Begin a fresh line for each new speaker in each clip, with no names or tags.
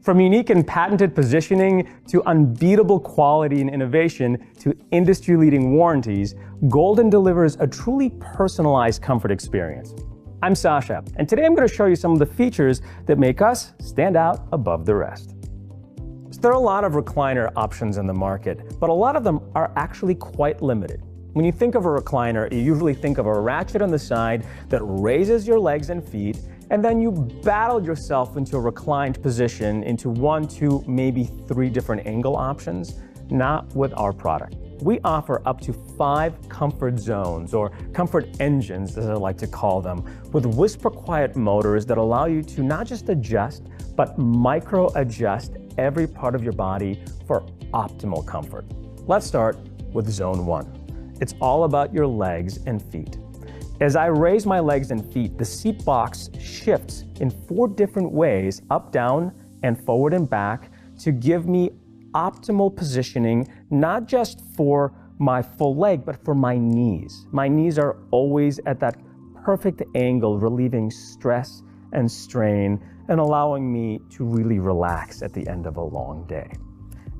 From unique and patented positioning to unbeatable quality and innovation to industry-leading warranties, Golden delivers a truly personalized comfort experience. I'm Sasha, and today I'm going to show you some of the features that make us stand out above the rest. So there are a lot of recliner options in the market, but a lot of them are actually quite limited. When you think of a recliner, you usually think of a ratchet on the side that raises your legs and feet, and then you battle yourself into a reclined position into 1, 2, maybe 3 different angle options. Not with our product. We offer up to 5 comfort zones, or comfort engines as I like to call them, with whisper quiet motors that allow you to not just adjust, but micro adjust every part of your body for optimal comfort. Let's start with zone 1. It's all about your legs and feet. As I raise my legs and feet, the seat box shifts in 4 different ways, up, down, and forward and back, to give me optimal positioning, not just for my full leg, but for my knees. My knees are always at that perfect angle, relieving stress and strain and allowing me to really relax at the end of a long day.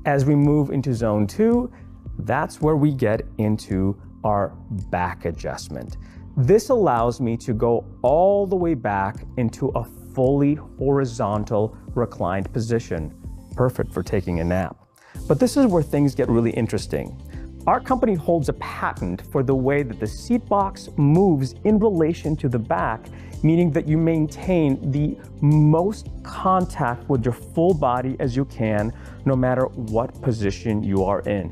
As we move into zone 2, that's where we get into our back adjustment. This allows me to go all the way back into a fully horizontal reclined position, perfect for taking a nap. But this is where things get really interesting. Our company holds a patent for the way that the seat box moves in relation to the back, meaning that you maintain the most contact with your full body as you can, no matter what position you are in.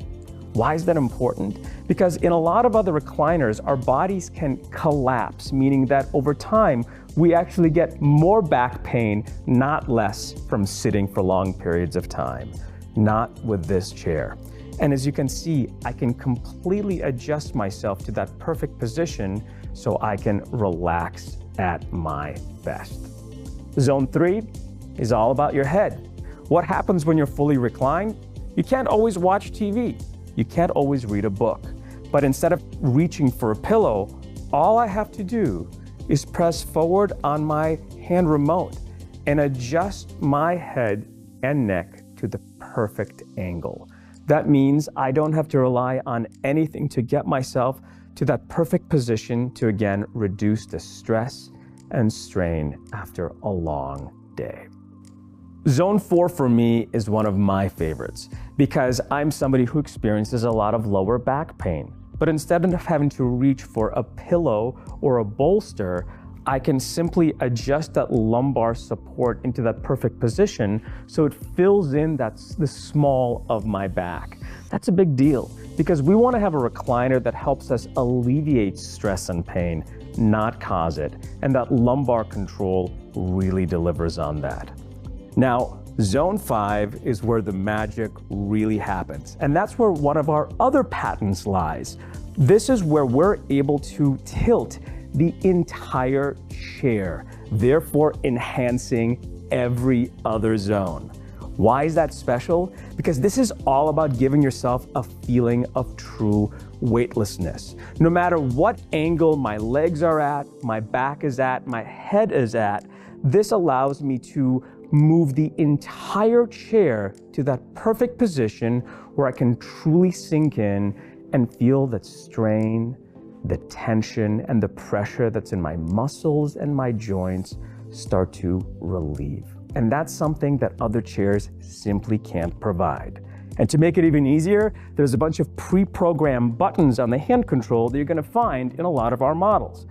Why is that important? Because in a lot of other recliners, our bodies can collapse, meaning that over time, we actually get more back pain, not less, from sitting for long periods of time. Not with this chair. And as you can see, I can completely adjust myself to that perfect position so I can relax at my best. Zone 3 is all about your head. What happens when you're fully reclined? You can't always watch TV. You can't always read a book. But instead of reaching for a pillow, all I have to do is press forward on my hand remote and adjust my head and neck to the perfect angle. That means I don't have to rely on anything to get myself to that perfect position to again reduce the stress and strain after a long day. Zone 4 for me is one of my favorites because I'm somebody who experiences a lot of lower back pain. But instead of having to reach for a pillow or a bolster, I can simply adjust that lumbar support into that perfect position so it fills in the small of my back. That's a big deal because we want to have a recliner that helps us alleviate stress and pain, not cause it. And that lumbar control really delivers on that. Now, zone 5 is where the magic really happens. And that's where one of our other patents lies. This is where we're able to tilt the entire chair, therefore enhancing every other zone. Why is that special? Because this is all about giving yourself a feeling of true weightlessness. No matter what angle my legs are at, my back is at, my head is at, this allows me to move the entire chair to that perfect position where I can truly sink in and feel that strain, the tension, and the pressure that's in my muscles and my joints start to relieve. And that's something that other chairs simply can't provide. And to make it even easier, there's a bunch of pre-programmed buttons on the hand control that you're going to find in a lot of our models.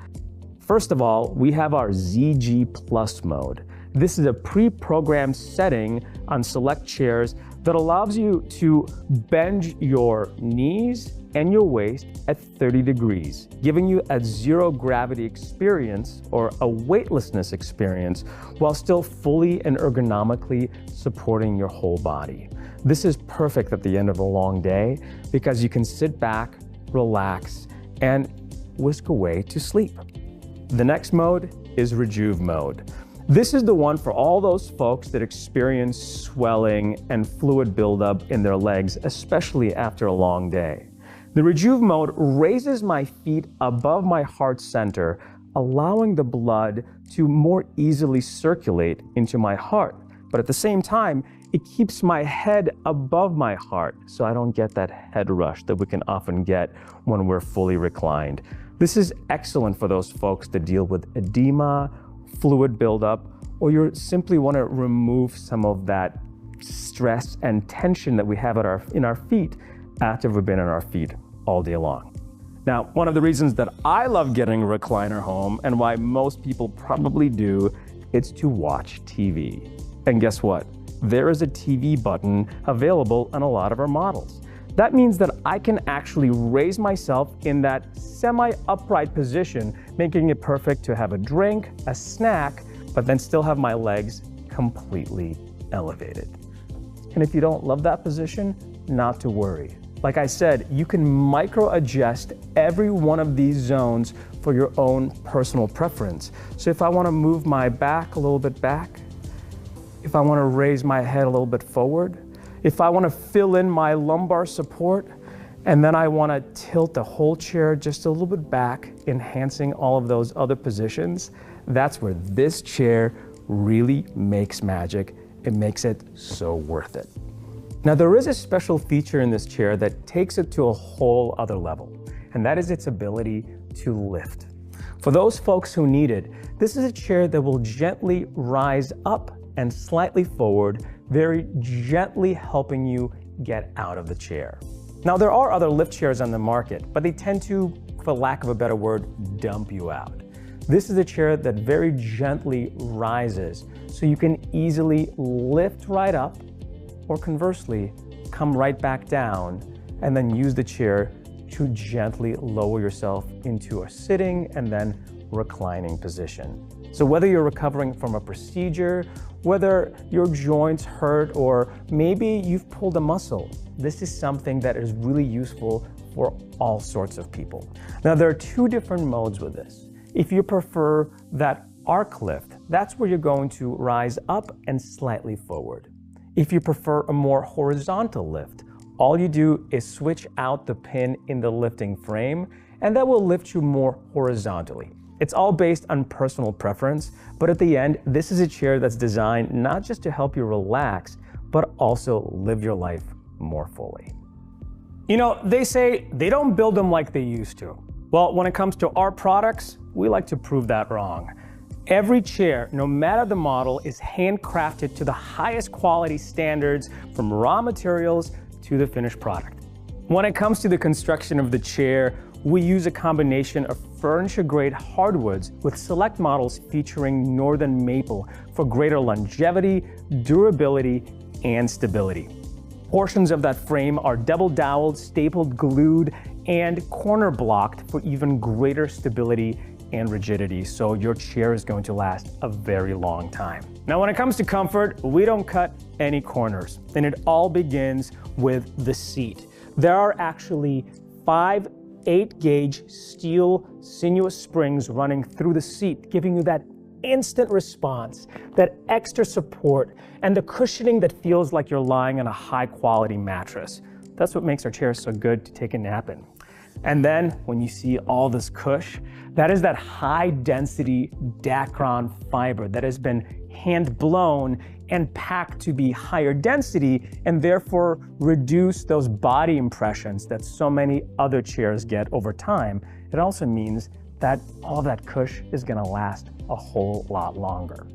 First of all, we have our ZG Plus mode. This is a pre-programmed setting on select chairs that allows you to bend your knees and your waist at 30 degrees, giving you a zero gravity experience or a weightlessness experience while still fully and ergonomically supporting your whole body. This is perfect at the end of a long day because you can sit back, relax, and whisk away to sleep. The next mode is Rejuve Mode. This is the one for all those folks that experience swelling and fluid buildup in their legs, especially after a long day. The Rejuve Mode raises my feet above my heart center, allowing the blood to more easily circulate into my heart. But at the same time, It keeps my head above my heart so I don't get that head rush that we can often get when we're fully reclined. This is excellent for those folks that deal with edema, fluid buildup, or you simply want to remove some of that stress and tension that we have in our feet after we've been on our feet all day long. Now, one of the reasons that I love getting a recliner home and why most people probably do, it's to watch TV. And guess what? There is a TV button available on a lot of our models. That means that I can actually raise myself in that semi-upright position, making it perfect to have a drink, a snack, but then still have my legs completely elevated. And if you don't love that position, not to worry. Like I said, you can micro-adjust every one of these zones for your own personal preference. So if I want to move my back a little bit back, if I want to raise my head a little bit forward, if I want to fill in my lumbar support, and then I want to tilt the whole chair just a little bit back, enhancing all of those other positions, that's where this chair really makes magic. It makes it so worth it. Now, there is a special feature in this chair that takes it to a whole other level, and that is its ability to lift. For those folks who need it, this is a chair that will gently rise up and slightly forward, very gently helping you get out of the chair. Now, there are other lift chairs on the market, but they tend to, for lack of a better word, dump you out. This is a chair that very gently rises, so you can easily lift right up, or conversely, come right back down, and then use the chair to gently lower yourself into a sitting and then reclining position. So whether you're recovering from a procedure, whether your joints hurt, or maybe you've pulled a muscle, this is something that is really useful for all sorts of people. Now, there are two different modes with this. If you prefer that arc lift, that's where you're going to rise up and slightly forward. If you prefer a more horizontal lift, all you do is switch out the pin in the lifting frame, and that will lift you more horizontally. It's all based on personal preference, but at the end, this is a chair that's designed not just to help you relax, but also live your life more fully. You know, they say they don't build them like they used to. Well, when it comes to our products, we like to prove that wrong. Every chair, no matter the model, is handcrafted to the highest quality standards, from raw materials to the finished product. When it comes to the construction of the chair, we use a combination of furniture-grade hardwoods with select models featuring northern maple for greater longevity, durability, and stability. Portions of that frame are double doweled, stapled, glued, and corner blocked for even greater stability and rigidity, so your chair is going to last a very long time. Now, when it comes to comfort, we don't cut any corners, and it all begins with the seat. There are actually 5 8-gauge steel sinuous springs running through the seat, giving you that instant response, that extra support, and the cushioning that feels like you're lying on a high-quality mattress. That's what makes our chairs so good to take a nap in. And then when you see all this cush, that is that high-density Dacron fiber that has been hand-blown and packed to be higher density and therefore reduce those body impressions that so many other chairs get over time. It also means that all that cush is going to last a whole lot longer.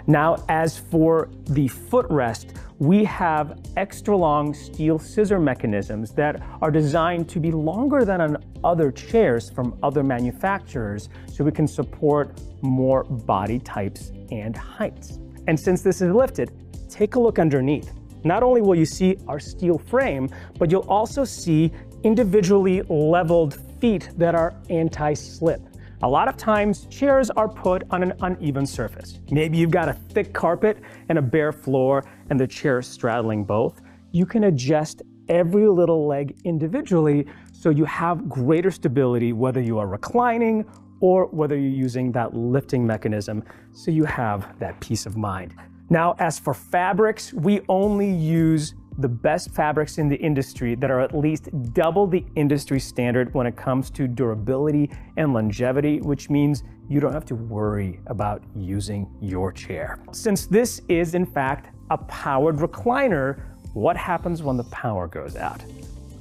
Now, as for the footrest, we have extra long steel scissor mechanisms that are designed to be longer than on other chairs from other manufacturers, so we can support more body types and heights. And since this is lifted, take a look underneath. Not only will you see our steel frame, but you'll also see individually leveled feet that are anti-slip. A lot of times, chairs are put on an uneven surface. Maybe you've got a thick carpet and a bare floor and the chair is straddling both. You can adjust every little leg individually so you have greater stability, whether you are reclining or whether you're using that lifting mechanism, so you have that peace of mind. Now, as for fabrics, we only use the best fabrics in the industry that are at least double the industry standard when it comes to durability and longevity, which means you don't have to worry about using your chair. Since this is in fact a powered recliner, what happens when the power goes out?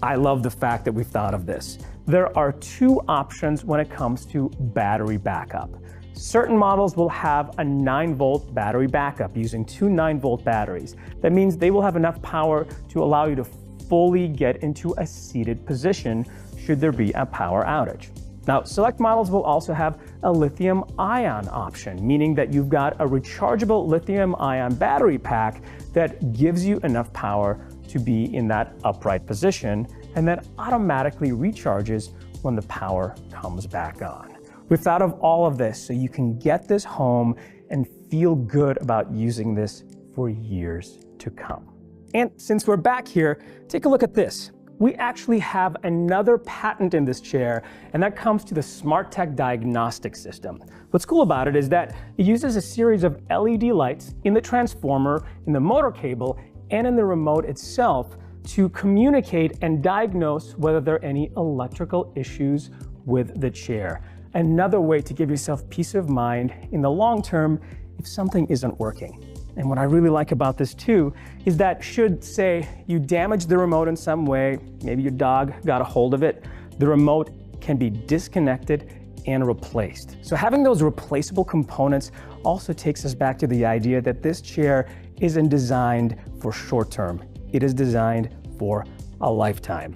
I love the fact that we've thought of this. There are two options when it comes to battery backup. Certain models will have a 9-volt battery backup using two 9-volt batteries. That means they will have enough power to allow you to fully get into a seated position should there be a power outage. Now, select models will also have a lithium-ion option, meaning that you've got a rechargeable lithium-ion battery pack that gives you enough power to be in that upright position and that automatically recharges when the power comes back on. We've thought of all of this so you can get this home and feel good about using this for years to come. And since we're back here, take a look at this. We actually have another patent in this chair, and that comes to the SmartTech diagnostic system. What's cool about it is that it uses a series of LED lights in the transformer, in the motor cable, and in the remote itself to communicate and diagnose whether there are any electrical issues with the chair. Another way to give yourself peace of mind in the long term if something isn't working. And what I really like about this too is that should, say, you damage the remote in some way, maybe your dog got a hold of it, the remote can be disconnected and replaced. So having those replaceable components also takes us back to the idea that this chair isn't designed for short term. It is designed for a lifetime.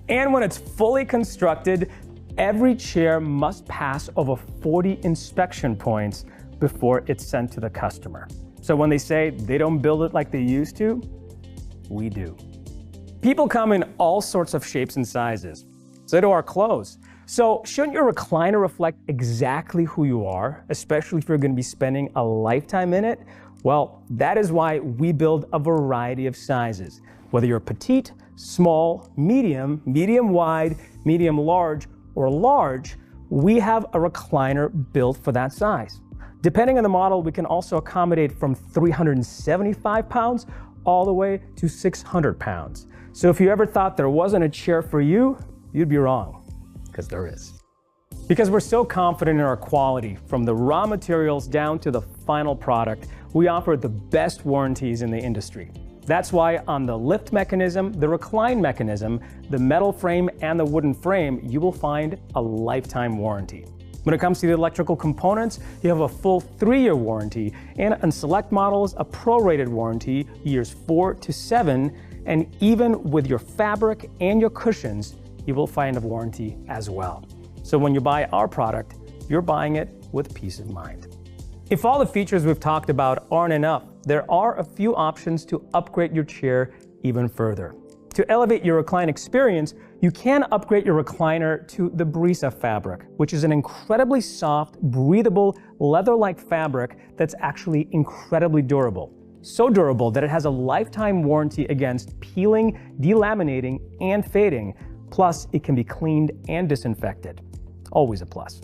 And when it's fully constructed, every chair must pass over 40 inspection points before it's sent to the customer. So when they say they don't build it like they used to, we do. People come in all sorts of shapes and sizes. So do our clothes. So shouldn't your recliner reflect exactly who you are, especially if you're going to be spending a lifetime in it? Well, that is why we build a variety of sizes. Whether you're petite, small, medium, medium wide, medium large, or large, we have a recliner built for that size. Depending on the model, we can also accommodate from 375 pounds all the way to 600 pounds. So if you ever thought there wasn't a chair for you, you'd be wrong, because there is. Because we're so confident in our quality, from the raw materials down to the final product, we offer the best warranties in the industry. That's why on the lift mechanism, the recline mechanism, the metal frame, and the wooden frame, you will find a lifetime warranty. When it comes to the electrical components, you have a full 3-year warranty, and on select models, a prorated warranty, years 4 to 7, and even with your fabric and your cushions, you will find a warranty as well. So when you buy our product, you're buying it with peace of mind. If all the features we've talked about aren't enough, there are a few options to upgrade your chair even further. To elevate your recline experience, you can upgrade your recliner to the Brisa fabric, which is an incredibly soft, breathable, leather-like fabric that's actually incredibly durable. So durable that it has a lifetime warranty against peeling, delaminating, and fading. Plus, it can be cleaned and disinfected. Always a plus.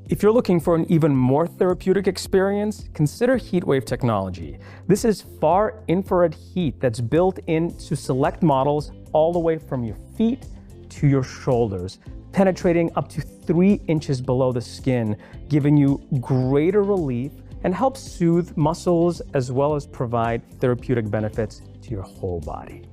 If you're looking for an even more therapeutic experience, consider HeatWave Technology. This is far infrared heat that's built into select models all the way from your feet to your shoulders, penetrating up to 3 inches below the skin, giving you greater relief and helps soothe muscles as well as provide therapeutic benefits to your whole body.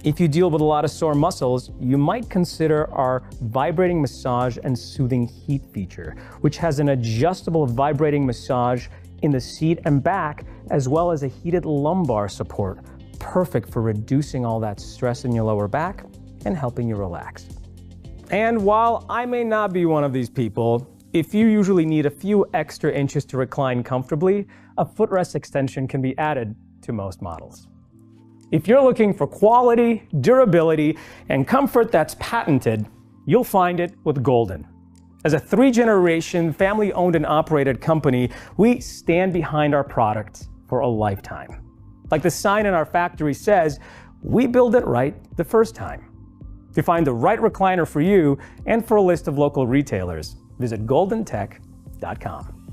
If you deal with a lot of sore muscles, you might consider our Vibrating Massage and Soothing Heat feature, which has an adjustable vibrating massage in the seat and back, as well as a heated lumbar support, perfect for reducing all that stress in your lower back and helping you relax. And while I may not be one of these people, if you usually need a few extra inches to recline comfortably, a footrest extension can be added to most models. If you're looking for quality, durability, and comfort that's patented, you'll find it with Golden. As a 3-generation, family-owned and operated company, we stand behind our products for a lifetime. Like the sign in our factory says, we build it right the first time. To find the right recliner for you and for a list of local retailers, visit goldentech.com.